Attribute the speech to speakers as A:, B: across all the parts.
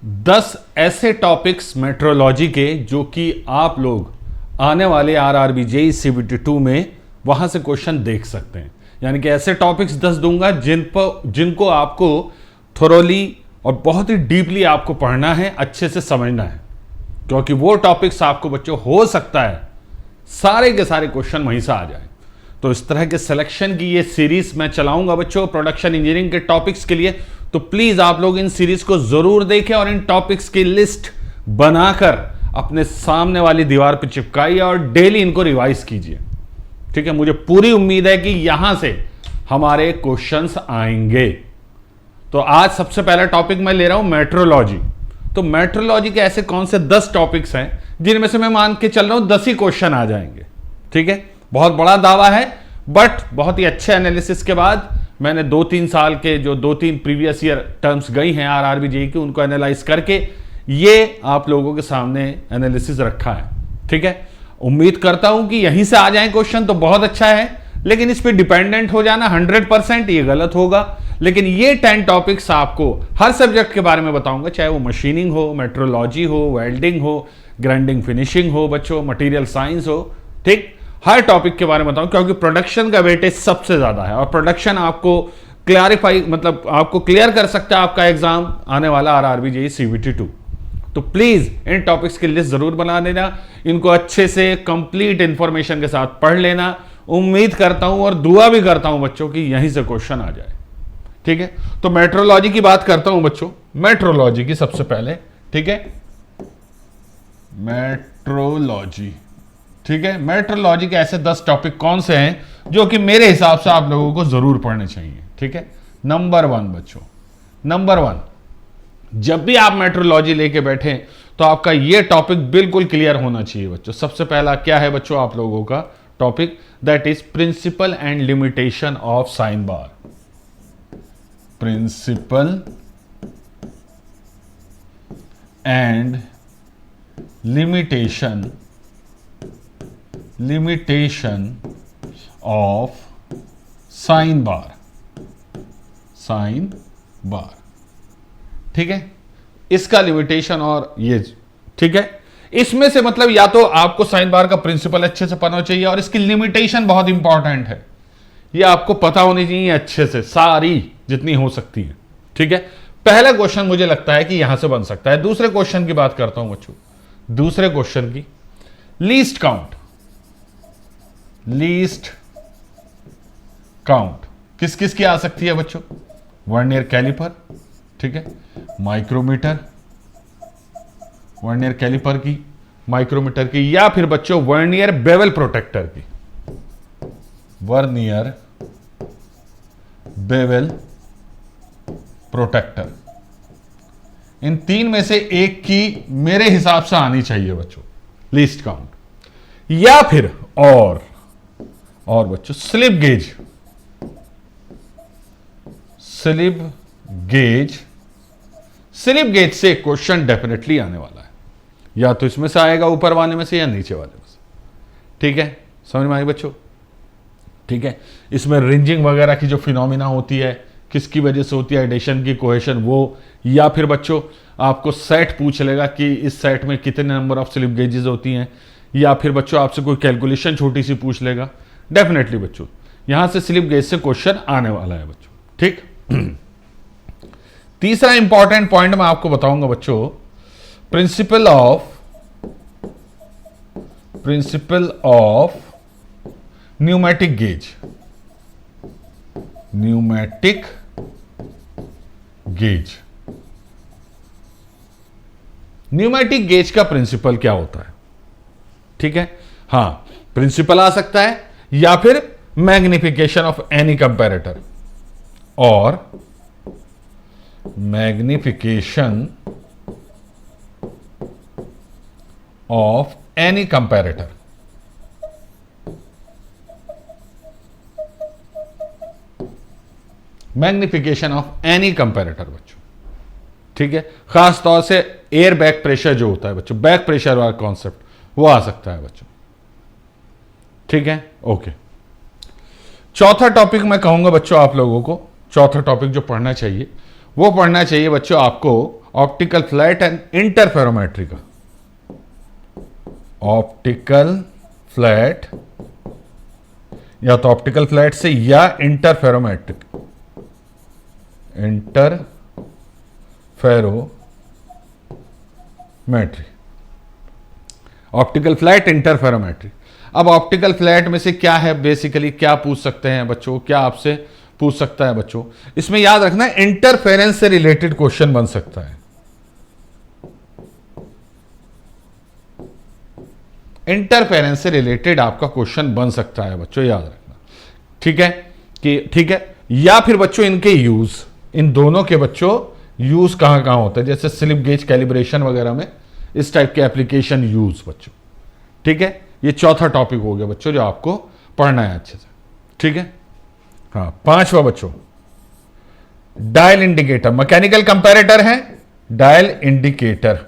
A: 10 ऐसे topics metrology के जो कि आप लोग आने वाले आरआरबी जेईई सीबीटी 2 में वहां से क्वेश्चन देख सकते हैं। यानी कि ऐसे टॉपिक्स 10 दूंगा जिनको आपको थोरोली और बहुत ही डीपली आपको पढ़ना है, अच्छे से समझना है, क्योंकि वो टॉपिक्स आपको बच्चों हो सकता है सारे के सारे क्वेश्चन वहीं से आ जाए। तो इस तरह के सिलेक्शन की ये सीरीज मैं चलाऊंगा बच्चों प्रोडक्शन इंजीनियरिंग के टॉपिक्स के लिए। तो प्लीज आप लोग इन सीरीज को जरूर देखें और इन टॉपिक्स की लिस्ट बनाकर अपने सामने वाली दीवार पर चिपकाइए और डेली इनको रिवाइज कीजिए। ठीक है, मुझे पूरी उम्मीद है कि यहां से हमारे क्वेश्चंस आएंगे। तो आज सबसे पहला टॉपिक मैं ले रहा हूं मेट्रोलॉजी। तो मेट्रोलॉजी के ऐसे कौन से 10 टॉपिक्स हैं जिनमें से मैं मान के चल रहा हूं 10 ही क्वेश्चन आ जाएंगे। ठीक है, बहुत बड़ा दावा है, बट बहुत ही अच्छे एनालिसिस के बाद मैंने 2-3 साल के जो 2-3 प्रीवियस ईयर टर्म्स गई हैं आरआरबी जेईई की, उनको एनालाइज करके ये आप लोगों के सामने एनालिसिस रखा है। ठीक है, उम्मीद करता हूं कि यहीं से आ जाए क्वेश्चन तो बहुत अच्छा है, लेकिन इस पे डिपेंडेंट हो जाना 100% ये गलत होगा। लेकिन ये 10 टॉपिक्स आपको हर सब्जेक्ट के बारे में बताऊंगा, चाहे वो मशीनिंग हो, मेट्रोलॉजी हो, वेल्डिंग हो, ग्राइंडिंग फिनिशिंग हो बच्चों, मटेरियल साइंस हो। ठीक, हर टॉपिक के बारे में बताऊं, क्योंकि प्रोडक्शन का वेटेज सबसे ज्यादा है और प्रोडक्शन आपको क्लैरिफाई मतलब आपको क्लियर कर सकता है आपका एग्जाम आने वाला आरआरबी जेईई सीबीटी 2। तो प्लीज इन टॉपिक्स की लिस्ट जरूर बना लेना, इनको अच्छे से कंप्लीट इंफॉर्मेशन के साथ पढ़ लेना। उम्मीद करता हूं और दुआ भी करता हूं बच्चों की यहीं से क्वेश्चन आ जाए। ठीक है, तो मेट्रोलॉजी की बात करता हूं बच्चों। मेट्रोलॉजी की सबसे पहले, ठीक है, मेट्रोलॉजी। ठीक है, मेट्रोलॉजी के ऐसे 10 टॉपिक कौन से हैं जो कि मेरे हिसाब से आप लोगों को जरूर पढ़ने चाहिए। ठीक है, नंबर 1 बच्चों, नंबर 1, जब भी आप मेट्रोलॉजी लेके बैठे तो आपका ये टॉपिक बिल्कुल क्लियर होना चाहिए बच्चों। सबसे पहला क्या है बच्चों आप लोगों का topic? That is principle and limitation of sine bar. Principle and limitation of sine bar. Sine bar, ठीक है, इसका लिमिटेशन और ये, ठीक है, इसमें से मतलब या तो आपको साइन बार का प्रिंसिपल अच्छे से पता चाहिए और इसकी लिमिटेशन बहुत इंपॉर्टेंट है, ये आपको पता होनी चाहिए अच्छे से, सारी जितनी हो सकती है। ठीक है, पहला क्वेश्चन मुझे लगता है कि यहां से बन सकता है। दूसरे क्वेश्चन की बात करता हूं बच्चों, दूसरे क्वेश्चन की लीस्ट काउंट। लीस्ट काउंट किस किस की आ सकती है बच्चों? वर्नियर कैलिपर, ठीक है, माइक्रोमीटर, वर्नियर कैलिपर की, माइक्रोमीटर की, या फिर बच्चों वर्नियर बेवल प्रोटेक्टर की। वर्नियर बेवल प्रोटेक्टर, इन 3 में से एक की मेरे हिसाब से आनी चाहिए बच्चों लीस्ट काउंट। या फिर और बच्चों slip gauge. Slip gauge, slip gauge से क्वेश्चन डेफिनेटली आने वाला है, या तो इसमें से आएगा ऊपर वाले में से या नीचे वाले में से। ठीक है, समझ में आई बच्चों? ठीक है, इसमें रिंजिंग वगैरह की जो फिनोमिना होती है किसकी वजह से होती है, एडिशन की, कोहेशन, वो, या फिर बच्चों आपको सेट पूछ लेगा कि इस सेट में कितने नंबर ऑफ स्लिप गेजेस होती हैं, या फिर बच्चों आपसे कोई कैलकुलेशन छोटी सी पूछ लेगा। डेफिनेटली बच्चों यहां से स्लिप गेज से क्वेश्चन आने वाला है बच्चों। ठीक, तीसरा इंपॉर्टेंट पॉइंट मैं आपको बताऊंगा बच्चों, principle of pneumatic gauge. Pneumatic gauge, pneumatic gauge का प्रिंसिपल क्या होता है? ठीक है, हां, प्रिंसिपल आ सकता है या फिर मैग्निफिकेशन ऑफ एनी कंपैरेटर, और magnification of any comparator. Magnification of any comparator बच्चों। ठीक है, खास तौर से एयर बैक प्रेशर जो होता है बच्चों, बैक प्रेशर वाला कॉन्सेप्ट, वो आ सकता है बच्चों। ठीक है, ओके। चौथा टॉपिक मैं कहूंगा बच्चों आप लोगों को, चौथा टॉपिक जो पढ़ना चाहिए वो पढ़ना चाहिए बच्चों आपको ऑप्टिकल फ्लैट एंड इंटरफेरोमेट्री का। ऑप्टिकल फ्लैट, या तो ऑप्टिकल फ्लैट से या interferometric, interferometry, optical flat interferometry. अब ऑप्टिकल फ्लैट में से क्या है, बेसिकली क्या पूछ सकते हैं बच्चों, क्या आपसे पूछ सकता है बच्चों, इसमें याद रखना इंटरफेरेंस से रिलेटेड क्वेश्चन बन सकता है। इंटरफेरेंस से रिलेटेड आपका क्वेश्चन बन सकता है बच्चों, याद रखना। ठीक है कि ठीक है, या फिर बच्चों इनके यूज, इन दोनों के बच्चों यूज कहां कहां होता है, जैसे स्लिप गेज कैलिब्रेशन वगैरह में इस टाइप के एप्लीकेशन यूज बच्चों। ठीक है, ये चौथा टॉपिक हो गया बच्चों जो आपको पढ़ना है अच्छे से। ठीक है, हाँ, पांचवा बच्चों डायल इंडिकेटर, मैकेनिकल कंपैरेटर है डायल इंडिकेटर,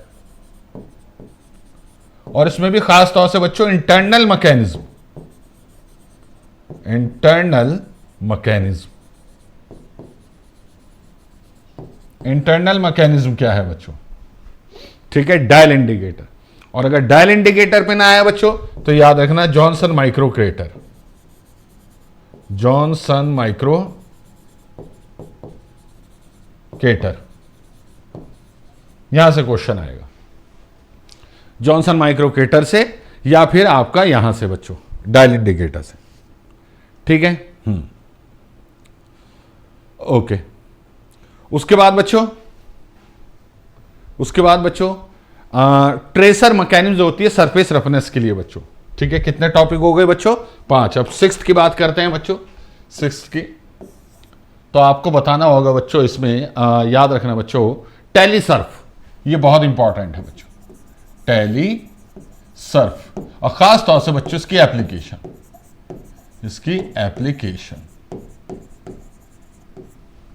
A: और इसमें भी खास तौर से बच्चों internal mechanism, internal mechanism, internal mechanism क्या है बच्चों। ठीक है, डायल इंडिकेटर, और अगर डायल इंडिकेटर पे ना आया बच्चों तो याद रखना Johnson micro crater, Johnson micro cater, यहां से क्वेश्चन आएगा जॉनसन माइक्रोकेटर से, या फिर आपका यहां से बच्चों डायल इंडिकेटर से। ठीक है, ओके। उसके बाद बच्चों ट्रेसर मैकेनिज्म होती है सरफेस रफनेस के लिए बच्चों। ठीक है, कितने टॉपिक हो गए बच्चों, 5। अब 6th की बात करते हैं बच्चों, 6th की। तो आपको बताना होगा बच्चों इसमें याद रखना बच्चों टेली सर्फ, ये बहुत इंपॉर्टेंट है बच्चों, टेली सर्फ, और खास तौर से बच्चों इसकी एप्लीकेशन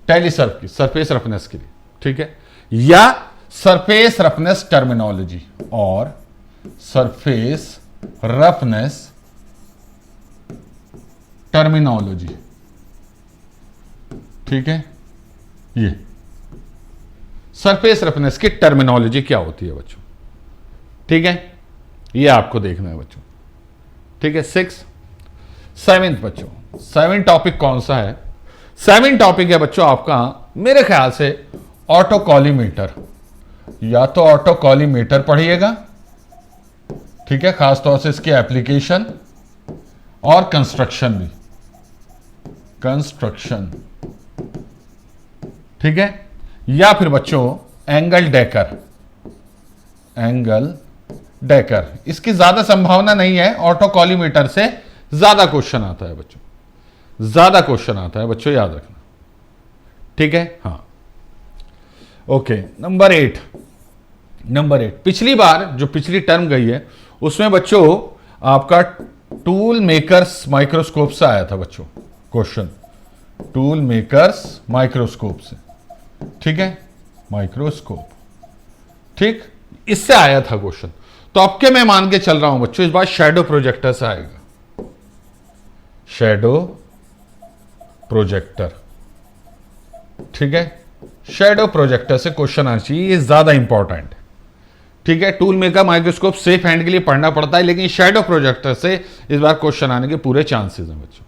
A: टेली सर्फ की, सरफेस रफनेस के लिए। ठीक है, या सरफेस रफनेस टर्मिनोलॉजी और सरफेस रफनेस टर्मिनोलॉजी। ठीक है, ये सरफेस रफनेस की टर्मिनोलॉजी क्या होती है बच्चों। ठीक है, ये आपको देखना है बच्चों। ठीक है, 7th बच्चों, 7 टॉपिक कौन सा है, 7 टॉपिक है बच्चों आपका मेरे ख्याल से ऑटो कॉलीमीटर, या तो ऑटो कॉलीमीटर पढ़िएगा। ठीक है, खासतौर से इसकी एप्लीकेशन और कंस्ट्रक्शन भी, कंस्ट्रक्शन। ठीक है, या फिर बच्चों एंगल डेकर, इसकी ज्यादा संभावना नहीं है, ऑटो कॉलीमीटर से ज्यादा क्वेश्चन आता है बच्चों, ज्यादा क्वेश्चन आता है बच्चों, याद रखना। ठीक है, हाँ, ओके। नंबर 8, पिछली बार जो पिछली टर्म गई है उसमें बच्चों आपका टूल मेकर्स माइक्रोस्कोप से आया था बच्चों क्वेश्चन, टूल मेकर्स माइक्रोस्कोप से। ठीक है, माइक्रोस्कोप, ठीक, इससे आया था क्वेश्चन। तो अब के मैं मान के चल रहा हूं बच्चों इस बार शैडो प्रोजेक्टर से आएगा, शैडो प्रोजेक्टर। ठीक है, शैडो प्रोजेक्टर से क्वेश्चन आना चाहिए, ये ज्यादा इंपॉर्टेंट है। ठीक है, tool maker microscope safe hand के लिए पढ़ना पड़ता है, लेकिन शैडो प्रोजेक्टर से इस बार क्वेश्चन आने के पूरे चांसेस हैं बच्चों।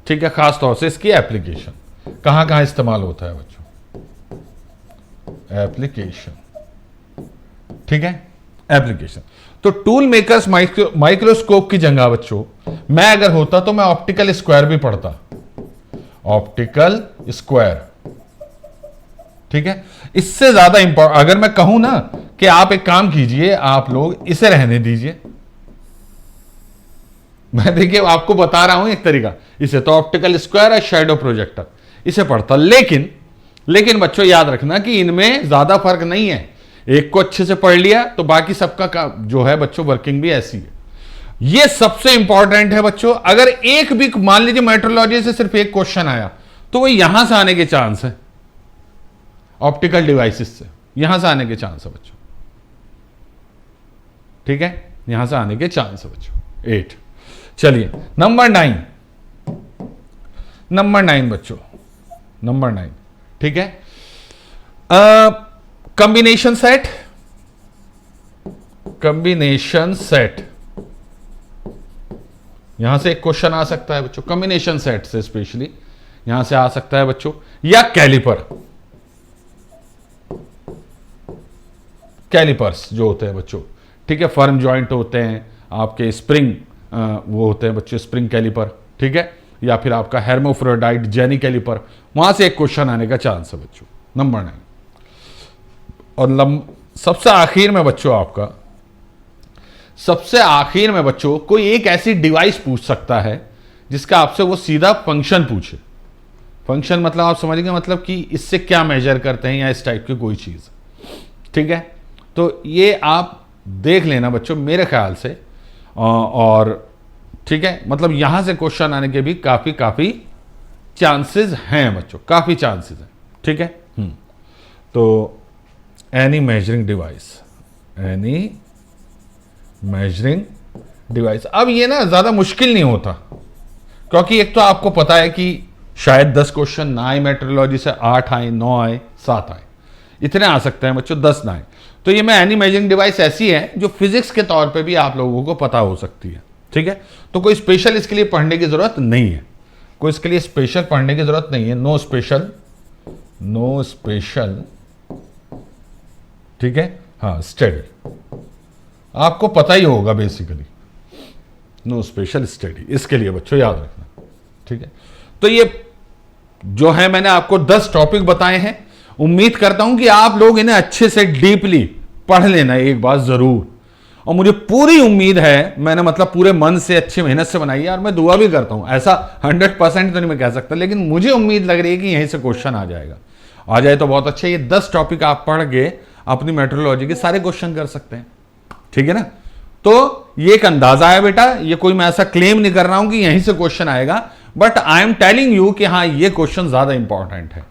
A: ठीक है, खास तौर से इसकी एप्लीकेशन कहां कहां इस्तेमाल होता है बच्चों, एप्लीकेशन। ठीक है, एप्लीकेशन। तो टूल मेकर्स माइक्रोस्कोप की जगह बच्चों मैं अगर होता तो मैं ऑप्टिकल स्क्वायर भी पढ़ता, ऑप्टिकल स्क्वायर। ठीक है, इससे ज्यादा इंपॉर्टेंट अगर मैं कहूं ना कि आप एक काम कीजिए, आप लोग इसे रहने दीजिए, मैं देखिए आपको बता रहा हूं एक तरीका, इसे तो ऑप्टिकल स्क्वायर है, शैडो प्रोजेक्टर, इसे पढ़ता। लेकिन बच्चों याद रखना कि इनमें ज्यादा फर्क नहीं है, एक को अच्छे से पढ़ लिया तो बाकी सबका जो है बच्चों वर्किंग भी ऐसी है। ये सबसे इंपॉर्टेंट है बच्चों, अगर एक भी मान लीजिए मेट्रोलॉजी से सिर्फ एक क्वेश्चन आया तो वो यहां से आने के चांस है, ऑप्टिकल डिवाइसेस से यहां से आने के चांस है बच्चों। ठीक है, यहां से आने के चांस है बच्चों। 8, चलिए नंबर 9 बच्चों, नंबर 9। ठीक है, कॉम्बिनेशन सेट, कॉम्बिनेशन सेट, यहां से एक क्वेश्चन आ सकता है बच्चों, कॉम्बिनेशन सेट से स्पेशली यहां से आ सकता है बच्चों, या कैलिपर, कैलिपर्स जो होते हैं बच्चों, ठीक है, फर्म जॉइंट होते हैं आपके, स्प्रिंग वो होते हैं बच्चों, स्प्रिंग कैलिपर, ठीक है, या फिर आपका हेर्मोफ्रोडाइट जेनी कैलिपर, वहां से एक क्वेश्चन आने का चांस है बच्चों। नंबर 9 और सबसे आखिर में बच्चों, आपका सबसे आखिर में बच्चों कोई एक ऐसी डिवाइस पूछ सकता है जिसका आपसे वो सीधा फंक्शन पूछे। फंक्शन मतलब आप समझ गए, मतलब कि इससे क्या मेजर करते हैं या इस टाइप की कोई चीज, ठीक है। तो ये आप देख लेना बच्चों मेरे ख्याल से, और ठीक है, मतलब यहां से क्वेश्चन आने के भी काफी चांसेस हैं बच्चों, काफी चांसेस हैं, ठीक है। तो any measuring device, any measuring device, अब ये ना ज्यादा मुश्किल नहीं होता, क्योंकि एक तो आपको पता है कि शायद 10 क्वेश्चन ना आए मेट्रोलॉजी से, 8 आए, 9 आए, 7 आए, इतने आ सकते हैं बच्चों, 10 ना आए। तो ये में एनी मेजरिंग डिवाइस ऐसी है जो फिजिक्स के तौर पे भी आप लोगों को पता हो सकती है, ठीक है। तो कोई स्पेशल इसके लिए पढ़ने की जरूरत नहीं है, कोई इसके लिए स्पेशल पढ़ने की जरूरत नहीं है, नो स्पेशल, नो स्पेशल, ठीक है। हाँ, स्टडी आपको पता ही होगा बेसिकली, नो स्पेशल स्टडी, इसके लिए बच्चों याद रखना, ठीक है। तो ये जो है मैंने आपको 10 टॉपिक बताए हैं, उम्मीद करता हूं कि आप लोग इन्हें अच्छे से डीपली पढ़ लेना एक बार जरूर, और मुझे पूरी उम्मीद है, मैंने मतलब पूरे मन से अच्छी मेहनत से बनाई है, और मैं दुआ भी करता हूं, ऐसा 100% तो नहीं मैं कह सकता, लेकिन मुझे उम्मीद लग रही है कि यहीं से क्वेश्चन आ जाएगा, आ जाए तो बहुत अच्छा। ये 10 टॉपिक आप पढ़ के अपनी मेट्रोलॉजी के सारे क्वेश्चन कर सकते हैं, ठीक है ना। तो ये एक अंदाजा है बेटा, ये कोई मैं ऐसा क्लेम नहीं कर रहा हूं कि यहीं से क्वेश्चन आएगा, but I am telling you कि हाँ ये क्वेश्चन ज्यादा इंपॉर्टेंट है,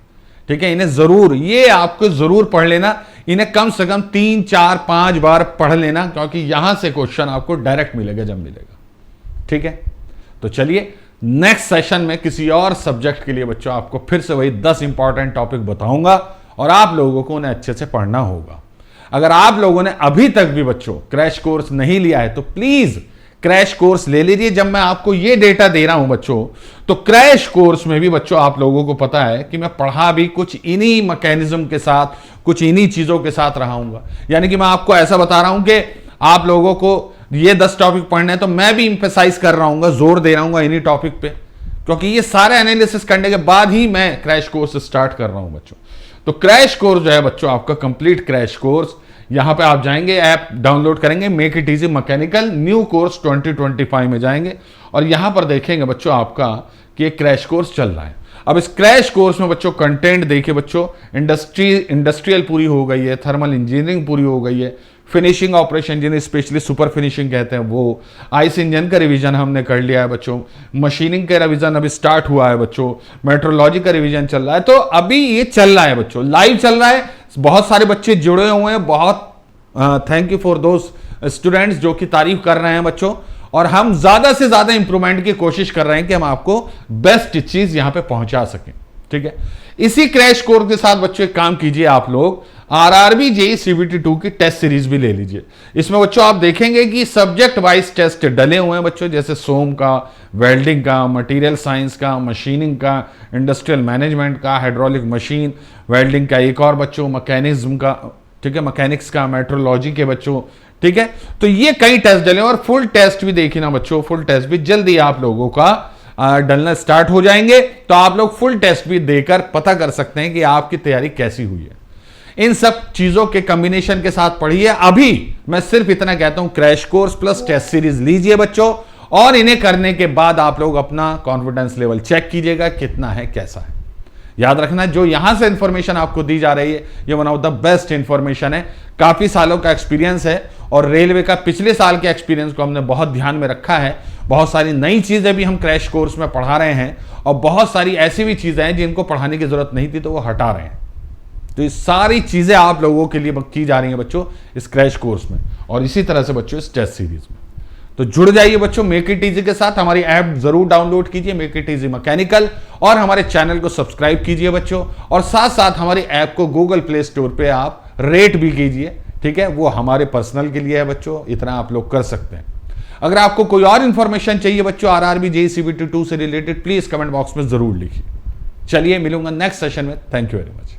A: ठीक है। इन्हें जरूर, ये आपको जरूर पढ़ लेना, इन्हें कम से कम 3, 4, 5 बार पढ़ लेना, क्योंकि यहां से क्वेश्चन आपको डायरेक्ट मिलेगा जब मिलेगा, ठीक है। तो चलिए नेक्स्ट सेशन में किसी और सब्जेक्ट के लिए बच्चों आपको फिर से वही 10 इंपॉर्टेंट टॉपिक बताऊंगा, और आप लोगों को उन्हें अच्छे से पढ़ना होगा। अगर आप लोगों ने अभी तक भी बच्चों क्रैश कोर्स नहीं लिया है तो प्लीज क्रैश कोर्स ले लीजिए। जब मैं आपको ये डेटा दे रहा हूं बच्चों, तो क्रैश कोर्स में भी बच्चों आप लोगों को पता है कि मैं पढ़ा भी कुछ इन्हीं मैकेनिज्म के साथ, कुछ इन्हीं चीजों के साथ रहाऊंगा। यानी कि मैं आपको ऐसा बता रहा हूं कि आप लोगों को ये 10 टॉपिक पढ़ने हैं, तो मैं भी इंफेसाइज कर रहा हूं, जोर दे रहा हूं इन्हीं टॉपिक पे, क्योंकि ये सारे एनालिसिस करने के बाद ही मैं क्रैश कोर्स स्टार्ट कर रहा हूं बच्चों। तो क्रैश कोर्स जो है बच्चों आपका कंप्लीट क्रैश कोर्स, यहां पे आप जाएंगे, ऐप डाउनलोड करेंगे, make it easy mechanical new course 2025 में जाएंगे, और यहां पर देखेंगे बच्चों आपका कि एक क्रैश कोर्स चल रहा है। अब इस क्रैश कोर्स में बच्चों कंटेंट देखिए बच्चों, इंडस्ट्रियल पूरी हो गई है, थर्मल इंजीनियरिंग पूरी हो गई है, फिनिशिंग ऑपरेशन जिन्हें स्पेशली सुपर फिनिशिंग कहते हैं वो, आइस इंजन का रिवीजन हमने कर लिया है बच्चों, मशीनिंग का रिवीजन अभी स्टार्ट हुआ है बच्चों, मेट्रोलॉजी का रिवीजन चल रहा है। तो अभी ये चल रहा है बच्चों, लाइव चल रहा है, बहुत सारे बच्चे जुड़े हुए हैं, बहुत thank you for those students जो कि तारीफ कर रहे हैं बच्चों, और हम ज्यादा से ज्यादा इंप्रूवमेंट की कोशिश कर रहे हैं कि हम आपको बेस्ट चीज यहां पे पहुंचा सकें, ठीक है। इसी क्रैश कोर्स के साथ बच्चों एक काम कीजिए, आप लोग आरआरबी जेईई सीबीटी 2 की टेस्ट सीरीज भी ले लीजिए। इसमें बच्चों आप देखेंगे कि सब्जेक्ट वाइज टेस्ट डले हुए हैं बच्चों, जैसे सोम का, वेल्डिंग का, मटेरियल साइंस का, मशीनिंग का, इंडस्ट्रियल मैनेजमेंट का, हाइड्रोलिक मशीन, वेल्डिंग का, एक और बच्चों मैकेनिज्म का, ठीक है, मैकेनिक्स का, मेट्रोलॉजी के बच्चों, ठीक है। तो ये कई टेस्ट डले, और फुल टेस्ट भी देखिए ना बच्चों, फुल टेस्ट भी जल्दी आप लोगों का डलना स्टार्ट हो जाएंगे, तो आप लोग फुल टेस्ट भी देकर पता कर सकते हैं कि आपकी तैयारी कैसी हुई है। इन सब चीजों के कॉम्बिनेशन के साथ पढ़िए। अभी मैं सिर्फ इतना कहता हूं, crash course plus test series लीजिए बच्चों, और इन्हें करने के बाद आप लोग अपना कॉन्फिडेंस लेवल चेक कीजिएगा कितना है, कैसा है। याद रखना, जो यहां से इंफॉर्मेशन आपको दी जा रही है ये one of the best information है, काफी सालों का एक्सपीरियंस है, और रेलवे का पिछले साल के एक्सपीरियंस को हमने बहुत ध्यान में रखा है। बहुत सारी नई चीजें भी हम क्रैश कोर्स में पढ़ा रहे हैं, और बहुत सारी ऐसी भी चीजें हैं जिनको पढ़ाने की जरूरत नहीं थी तो वो हटा रहे हैं। तो ये सारी चीजें आप लोगों के लिए की जा रही हैं बच्चों इस क्रैश कोर्स में, और इसी तरह से बच्चों इस टेस्ट सीरीज में। तो जुड़ जाइए बच्चों मेक इट इजी के साथ, हमारी ऐप जरूर डाउनलोड कीजिए मेक इट इजी मैकेनिकल, और हमारे चैनल को सब्सक्राइब कीजिए बच्चों, और साथ साथ हमारी ऐप को गूगल प्ले स्टोर पे आप रेट भी कीजिए, ठीक है, वो हमारे पर्सनल के लिए है बच्चों, इतना आप लोग कर सकते हैं। अगर आपको कोई और इंफॉर्मेशन चाहिए बच्चों आरआरबी जेईई CBT 2 से रिलेटेड, प्लीज कमेंट बॉक्स में जरूर लिखिए। चलिए मिलूंगा नेक्स्ट सेशन में। Thank you very much.